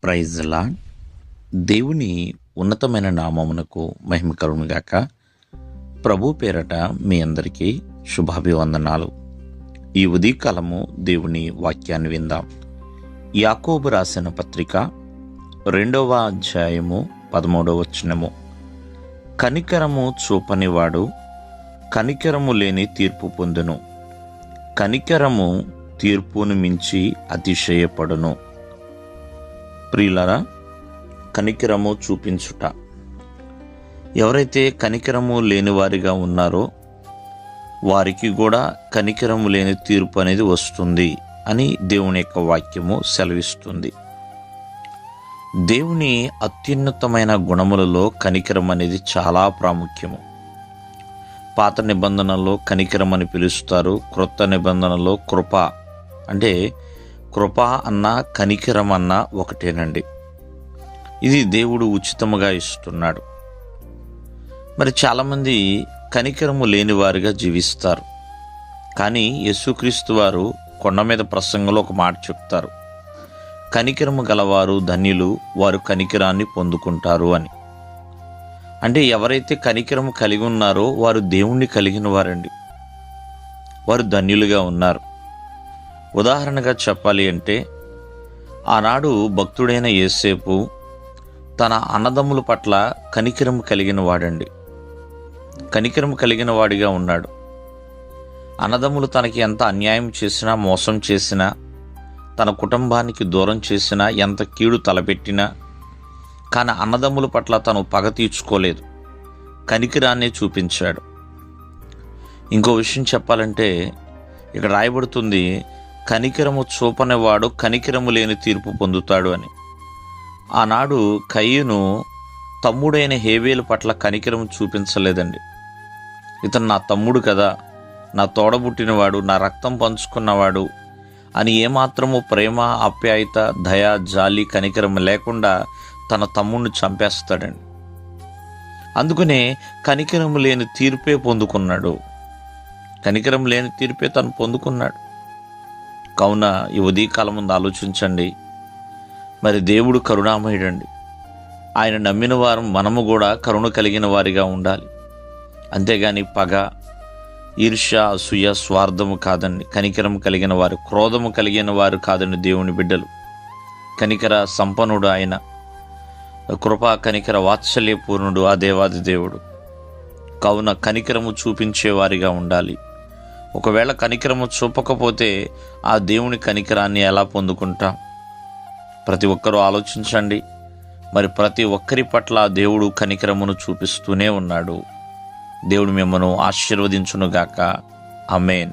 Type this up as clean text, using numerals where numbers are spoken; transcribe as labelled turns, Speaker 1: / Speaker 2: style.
Speaker 1: Praise lord. దేవుని ఉన్నతమైన నామమునకు మహిమ కలుగునుగాక. ప్రభు పేరట మీ అందరికీ శుభాభివందనాలు. ఈ ఉదయకాలము దేవుని వాక్యాన్ని విందాం. యాకోబు రాసిన పత్రిక 2వ అధ్యాయము 13వ వచనము. కనికరము చూపనివాడు కనికరము లేని తీర్పు పొందును, కనికరము తీర్పును మించి అతిశయపడును. ప్రియులారా, కనికరము చూపించుట. ఎవరైతే కనికరము లేనివారిగా ఉన్నారో వారికి కూడా కనికరము లేని తీర్పు అనేది వస్తుంది అని దేవుని యొక్క వాక్యము సెలవిస్తుంది. దేవుని అత్యున్నతమైన గుణములలో కనికరం అనేది చాలా ప్రాముఖ్యము. పాత నిబంధనలో కనికరం అని పిలుస్తారు, క్రొత్త నిబంధనలో కృప. అంటే కృప అన్న కనికరం అన్న ఒకటేనండి. ఇది దేవుడు ఉచితముగా ఇస్తున్నాడు. మరి చాలామంది కనికరము లేని వారిగా జీవిస్తారు. కానీ యేసుక్రీస్తు వారు కొండ మీద ప్రసంగంలో ఒక మాట చెప్తారు, కనికరము గలవారు ధన్యులు, వారు కనికరాన్ని పొందుకుంటారు అని. అంటే ఎవరైతే కనికరము కలిగి ఉన్నారో వారు దేవుణ్ణి కలిగిన వారండి, వారు ధన్యులుగా ఉన్నారు. ఉదాహరణగా చెప్పాలి అంటే, ఆనాడు భక్తుడైన యోసేపు తన అన్నదమ్ముల పట్ల కనికరము కలిగిన వాడండి, కనికరము కలిగిన వాడిగా ఉన్నాడు. అన్నదమ్ములు తనకి ఎంత అన్యాయం చేసినా, మోసం చేసినా, తన కుటుంబానికి దూరం చేసినా, ఎంత కీడు తలపెట్టినా, కానీ అన్నదమ్ముల పట్ల తను పగ తీర్చుకోలేదు, కనికరాన్నే చూపించాడు. ఇంకో విషయం చెప్పాలంటే ఇక్కడ రాయబడుతుంది, కనికరము చూపనివాడు కనికరము లేని తీర్పు పొందుతాడు అని. ఆనాడు కయ్యూను తమ్ముడైన హేబేలు పట్ల కనికరము చూపించలేదండి. ఇతను నా తమ్ముడు కదా, నా తోడబుట్టినవాడు, నా రక్తం పంచుకున్నవాడు అని ఏమాత్రము ప్రేమ, ఆప్యాయత, దయ, జాలి, కనికరం లేకుండా తన తమ్ముడిని చంపేస్తాడండి. అందుకనే కనికరం లేని తీర్పే పొందుకున్నాడు, కనికరం లేని తీర్పే తను పొందుకున్నాడు. కావున ఈ ఉదయకాలం ముందు ఆలోచించండి. మరి దేవుడు కరుణామయుడండి. ఆయన నమ్మిన వారు మనము కూడా కరుణ కలిగిన వారిగా ఉండాలి. అంతేగాని పగ, ఈర్ష్య, అసూయ, స్వార్థము కాదండి. కనికరం కలిగిన వారు, క్రోధము కలిగిన వారు కాదండి దేవుని బిడ్డలు. కనికర సంపన్నుడు ఆయన, కృపా కనికర వాత్సల్యపూర్ణుడు ఆ దేవాది దేవుడు. కావున కనికరము చూపించేవారిగా ఉండాలి. ఒకవేళ కనికరము చూపకపోతే ఆ దేవుని కనికరాన్ని ఎలా పొందుకుంటాం? ప్రతి ఒక్కరూ ఆలోచించండి. మరి ప్రతి ఒక్కరి పట్ల దేవుడు కనికరమును చూపిస్తూనే ఉన్నాడు. దేవుడు మిమ్మల్ని ఆశీర్వదించునుగాక. ఆమేన్.